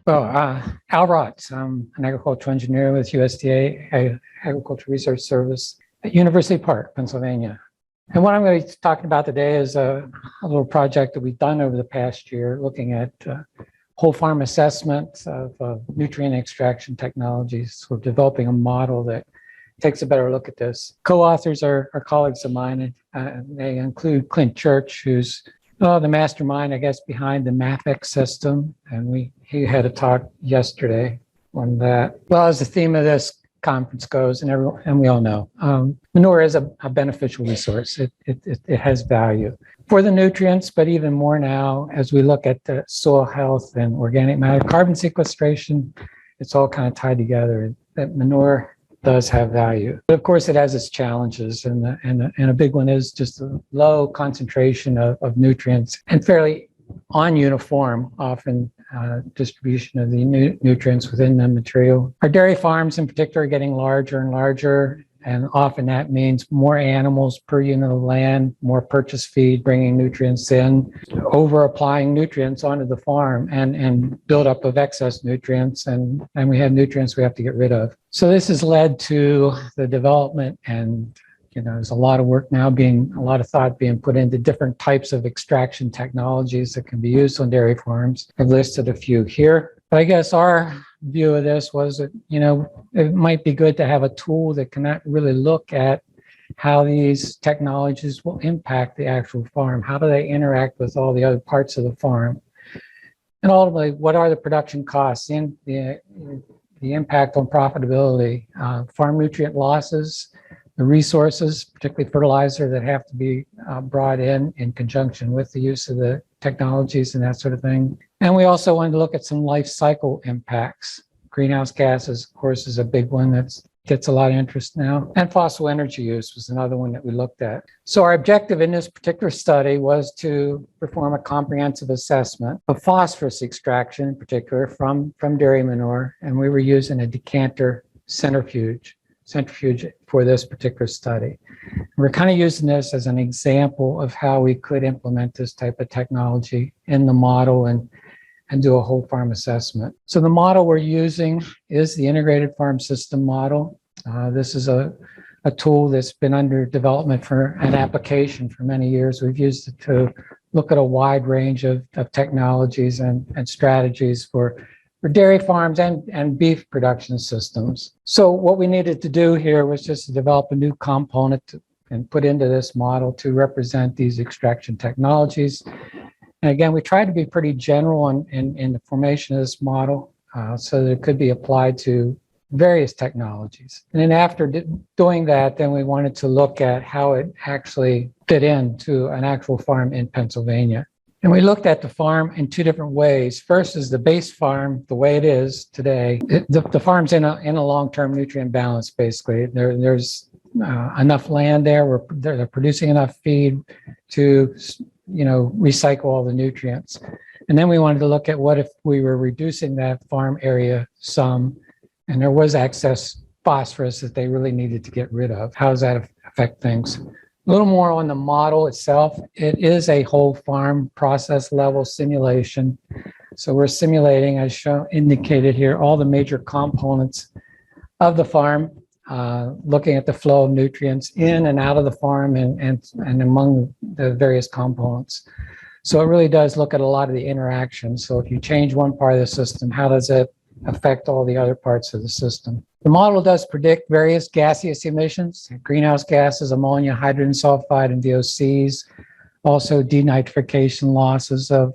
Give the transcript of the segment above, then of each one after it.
Al Rotz. I'm an agricultural engineer with USDA Agricultural Research Service at University Park, Pennsylvania. And what I'm going to be talking about today is a little project that we've done over the past year, looking at whole farm assessment of nutrient extraction technologies. We're developing a model that takes a better look at this. Co-authors are colleagues of mine, and they include Clint Church, who's the mastermind, I guess, behind the MAFEX system. And he had a talk yesterday on that. Well, as the theme of this conference goes, and we all know, manure is a beneficial resource. It has value for the nutrients, but even more now as we look at the soil health and organic matter, carbon sequestration. It's all kind of tied together. That manure does have value, but of course it has its challenges, and a big one is just the low concentration of nutrients and fairly ununiform, often distribution of the nutrients within the material. Our dairy farms in particular are getting larger and larger, and often that means more animals per unit of land, more purchase feed, bringing nutrients in, over applying nutrients onto the farm, and buildup of excess nutrients, and we have nutrients we have to get rid of. So this has led to the development, and there's a lot of work now a lot of thought being put into different types of extraction technologies that can be used on dairy farms. I've listed a few here, but I guess our view of this was that, it might be good to have a tool that can really look at how these technologies will impact the actual farm. How do they interact with all the other parts of the farm? And ultimately, what are the production costs, and the impact on profitability, farm nutrient losses, the resources, particularly fertilizer, that have to be brought in conjunction with the use of the technologies and that sort of thing. And we also wanted to look at some life cycle impacts. Greenhouse gases, of course, is a big one that gets a lot of interest now. And fossil energy use was another one that we looked at. So our objective in this particular study was to perform a comprehensive assessment of phosphorus extraction, in particular from dairy manure. And we were using a decanter centrifuge for this particular study. We're kind of using this as an example of how we could implement this type of technology in the model and do a whole farm assessment. So the model we're using is the integrated farm system model. This is a tool that's been under development for an application for many years. We've used it to look at a wide range of technologies and strategies for dairy farms and beef production systems. So what we needed to do here was just to develop a new component and put into this model to represent these extraction technologies. And again, we tried to be pretty general in the formation of this model so that it could be applied to various technologies. And then after doing that, then we wanted to look at how it actually fit into an actual farm in Pennsylvania. And we looked at the farm in two different ways. First is the base farm, the way it is today. The farm's in a long-term nutrient balance, basically. There's enough land there, they're producing enough feed to recycle all the nutrients. And then we wanted to look at what if we were reducing that farm area some, and there was excess phosphorus that they really needed to get rid of. How does that affect things? A little more on the model itself. It is a whole farm process level simulation. So we're simulating, as indicated here, all the major components of the farm, looking at the flow of nutrients in and out of the farm and among the various components. So it really does look at a lot of the interactions. So if you change one part of the system, how does it affect all the other parts of the system? The model does predict various gaseous emissions, greenhouse gases, ammonia, hydrogen sulfide, and VOCs, also denitrification losses of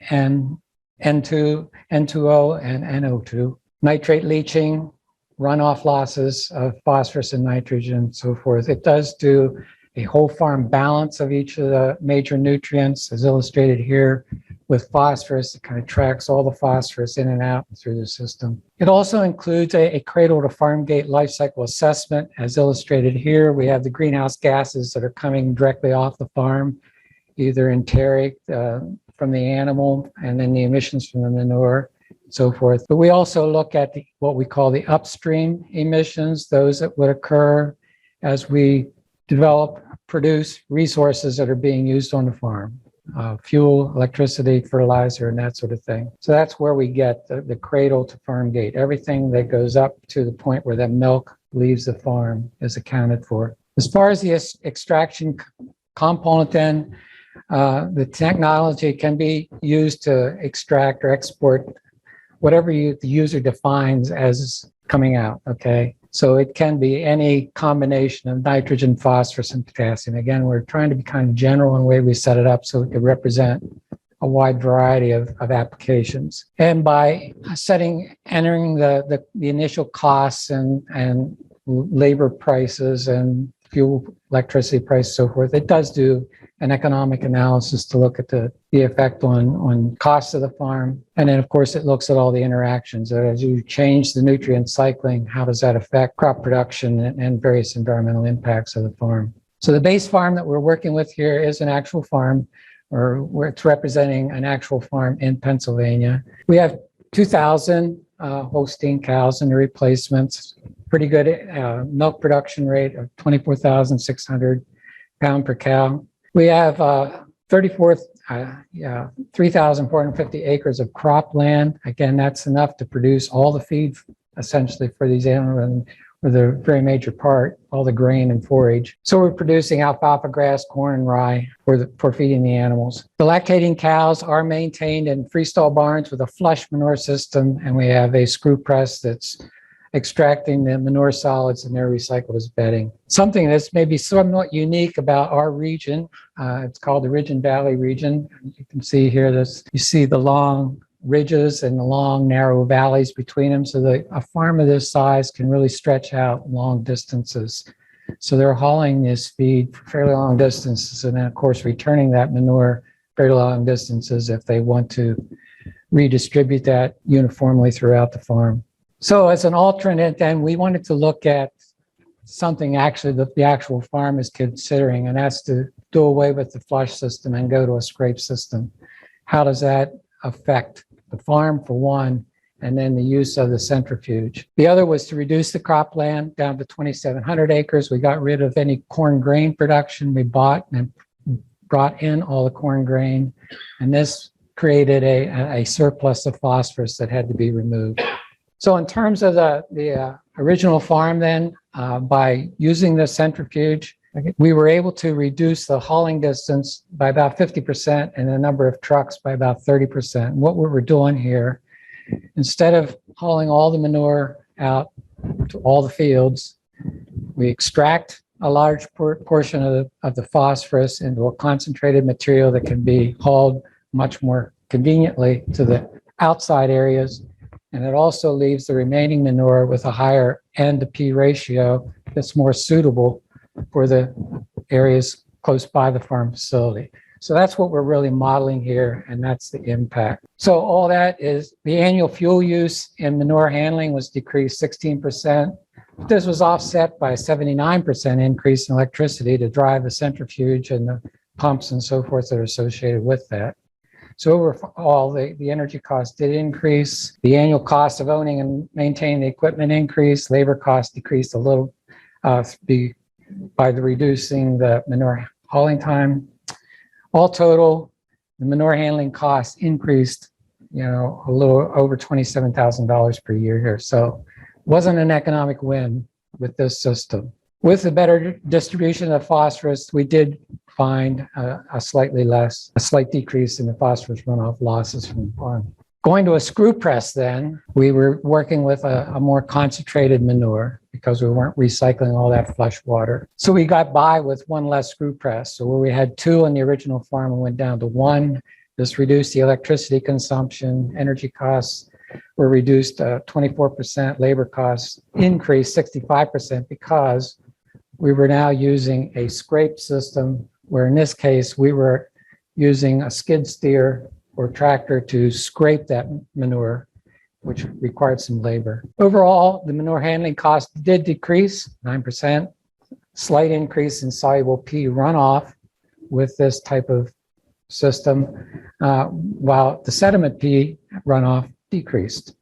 N2, N2O, and NO2, nitrate leaching, runoff losses of phosphorus and nitrogen, and so forth. It does do a whole farm balance of each of the major nutrients, as illustrated here with phosphorus. It kind of tracks all the phosphorus in and out through the system. It also includes a cradle to farm gate life cycle assessment, as illustrated here. We have the greenhouse gases that are coming directly off the farm, either enteric from the animal, and then the emissions from the manure, and so forth. But we also look at what we call the upstream emissions, those that would occur as we produce resources that are being used on the farm. fuel, electricity, fertilizer, and that sort of thing. So that's where we get the cradle to farm gate. Everything that goes up to the point where that milk leaves the farm is accounted for. As far as the extraction component, then the technology can be used to extract or export whatever the user defines as coming out, okay? So it can be any combination of nitrogen, phosphorus, and potassium. Again, we're trying to be kind of general in the way we set it up so it could represent a wide variety of applications. And by entering the initial costs and labor prices and fuel, electricity price, so forth, it does do an economic analysis to look at the effect on costs of the farm. And then, of course, it looks at all the interactions. As you change the nutrient cycling, how does that affect crop production and various environmental impacts of the farm? So the base farm that we're working with here is an actual farm, or where it's representing an actual farm in Pennsylvania. We have 2,000 Holstein cows and the replacements. Pretty good milk production rate of 24,600 pound per cow. We have 3,450 acres of cropland. Again, that's enough to produce all the feed essentially for these animals, for the very major part, all the grain and forage. So we're producing alfalfa grass, corn, and rye for feeding the animals. The lactating cows are maintained in freestall barns with a flush manure system, and we have a screw press that's extracting the manure solids and they're recycled as bedding. Something that's maybe somewhat unique about our region, it's called the Ridge and Valley region. You can see here you see the long ridges and the long narrow valleys between them. So a farm of this size can really stretch out long distances. So they're hauling this feed for fairly long distances and then of course returning that manure very long distances if they want to redistribute that uniformly throughout the farm. So as an alternate, then we wanted to look at something actually that the actual farm is considering, and that's to do away with the flush system and go to a scrape system. How does that affect the farm, for one, and then the use of the centrifuge? The other was to reduce the cropland down to 2,700 acres. We got rid of any corn grain production. We bought and brought in all the corn grain, and this created a surplus of phosphorus that had to be removed. So in terms of the original farm then, by using the centrifuge, we were able to reduce the hauling distance by about 50% and the number of trucks by about 30%. And what we were doing here, instead of hauling all the manure out to all the fields, we extract a large portion of the phosphorus into a concentrated material that can be hauled much more conveniently to the outside areas. And it also leaves the remaining manure with a higher N to P ratio that's more suitable for the areas close by the farm facility. So that's what we're really modeling here, and that's the impact. So all that is the annual fuel use in manure handling was decreased 16%. This was offset by a 79% increase in electricity to drive the centrifuge and the pumps and so forth that are associated with that. So overall, the energy cost did increase. The annual cost of owning and maintaining the equipment increased. Labor cost decreased a little by reducing the manure hauling time. All total, the manure handling costs increased, a little over $27,000 per year here. So it wasn't an economic win with this system. With the better distribution of phosphorus, we did find a slight decrease in the phosphorus runoff losses from the farm. Going to a screw press then, we were working with a more concentrated manure because we weren't recycling all that flush water. So we got by with one less screw press. So where we had two on the original farm, we went down to one. This reduced the electricity consumption, energy costs were reduced 24%, labor costs increased 65% because we were now using a scrape system, where in this case, we were using a skid steer or tractor to scrape that manure, which required some labor. Overall, the manure handling cost did decrease 9%, slight increase in soluble P runoff with this type of system, while the sediment P runoff decreased.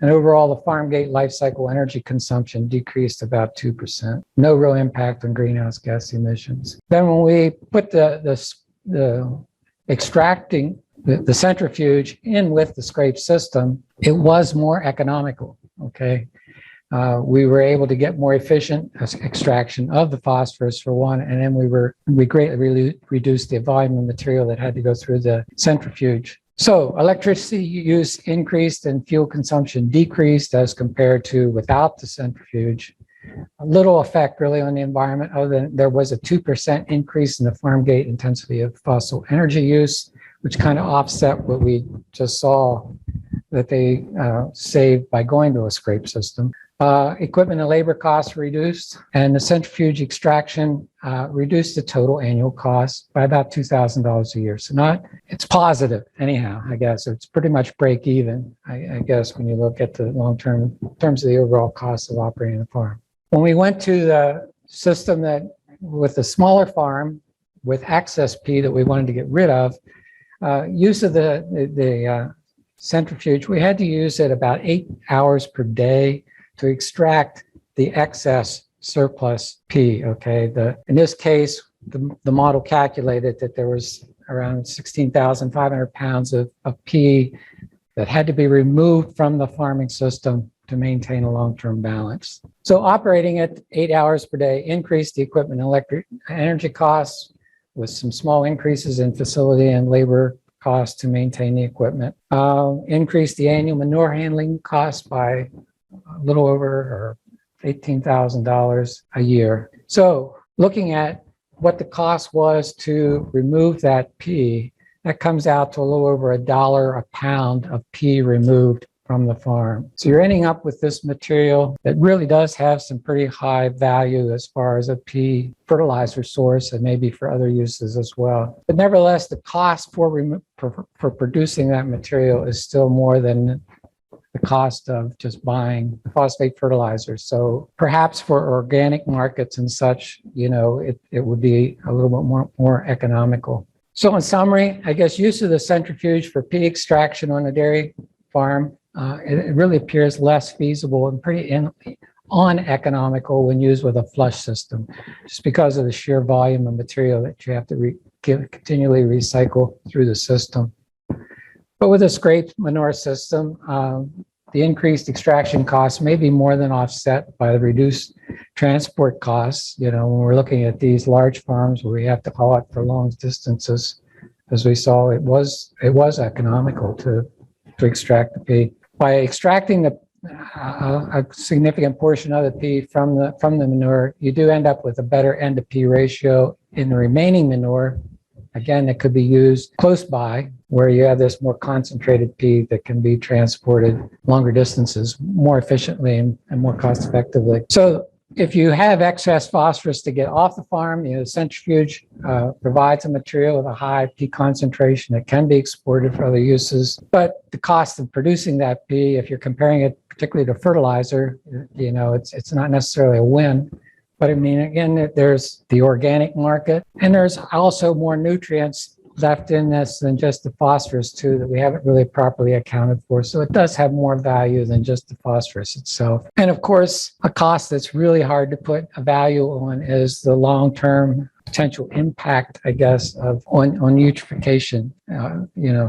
And overall, the farm gate life cycle energy consumption decreased about 2%. No real impact on greenhouse gas emissions. Then when we put the extracting the centrifuge in with the scrape system, it was more economical, okay? We were able to get more efficient extraction of the phosphorus for one, and then we greatly reduced the volume of material that had to go through the centrifuge. So electricity use increased and fuel consumption decreased as compared to without the centrifuge. A little effect really on the environment, other than there was a 2% increase in the farm gate intensity of fossil energy use, which kind of offset what we just saw that they saved by going to a scrape system. Equipment and labor costs reduced, and the centrifuge extraction reduced the total annual cost by about $2,000 a year. So it's positive anyhow, I guess. It's pretty much break even, I guess, when you look at the long-term in terms of the overall cost of operating the farm. When we went to the system that with the smaller farm with excess P that we wanted to get rid of, use of the centrifuge, we had to use it about 8 hours per day to extract the excess surplus P, okay? In this case, the model calculated that there was around 16,500 pounds of P that had to be removed from the farming system to maintain a long-term balance. So operating at 8 hours per day increased the equipment and electric energy costs with some small increases in facility and labor costs to maintain the equipment. Increased the annual manure handling costs by a little over or $18,000 a year. So looking at what the cost was to remove that P, that comes out to a little over $1 a pound of P removed from the farm. So you're ending up with this material that really does have some pretty high value as far as a P fertilizer source and maybe for other uses as well. But nevertheless, the cost for producing that material is still more than the cost of just buying the phosphate fertilizer. So perhaps for organic markets and such, it would be a little bit more economical. So in summary, I guess use of the centrifuge for P extraction on a dairy farm, it really appears less feasible and pretty uneconomical when used with a flush system, just because of the sheer volume of material that you have to continually recycle through the system. But with a scrape manure system, the increased extraction costs may be more than offset by the reduced transport costs. When we're looking at these large farms where we have to haul it for long distances, as we saw, it was economical to extract the P. By extracting a significant portion of the P from the manure, you do end up with a better N to P ratio in the remaining manure. Again, it could be used close by where you have this more concentrated P that can be transported longer distances more efficiently and more cost effectively. So if you have excess phosphorus to get off the farm, the centrifuge provides a material with a high P concentration that can be exported for other uses. But the cost of producing that P, if you're comparing it particularly to fertilizer, it's not necessarily a win. But I mean, again, there's the organic market, and there's also more nutrients left in this than just the phosphorus too that we haven't really properly accounted for. So it does have more value than just the phosphorus itself. And of course, a cost that's really hard to put a value on is the long-term potential impact, I guess, on eutrophication.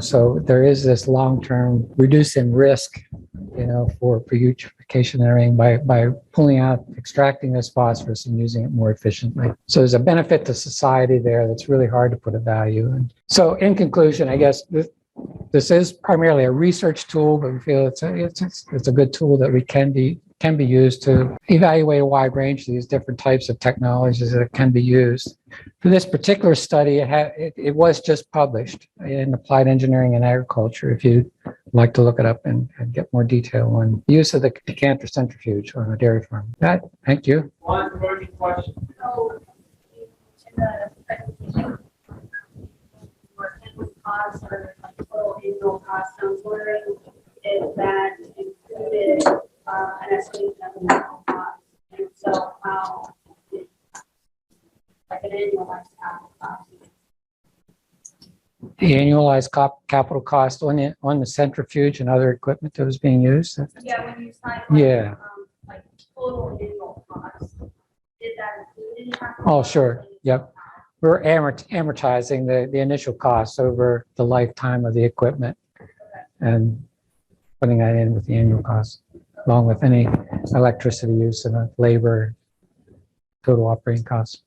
So there is this long-term reducing risk, for eutrophication and everything by extracting this phosphorus and using it more efficiently. So there's a benefit to society there that's really hard to put a value in. So in conclusion, I guess this is primarily a research tool, but we feel it's a good tool that can be used to evaluate a wide range of these different types of technologies that can be used. For this particular study, it was just published in Applied Engineering and Agriculture, if you'd like to look it up and get more detail on the use of the decanter centrifuge on a dairy farm. Thank you. One further question. So, in the presentation, or input costs or total annual costs, I was wondering if that included an estimation of the capital cost, and so how, like an annualized capital cost. The annualized capital cost on the centrifuge and other equipment that was being used? Yeah, when you sign like total annual cost, did that include any capital? Oh, sure. Yep. we're amortizing the initial costs over the lifetime of the equipment and putting that in with the annual cost, along with any electricity use and labor, total operating costs.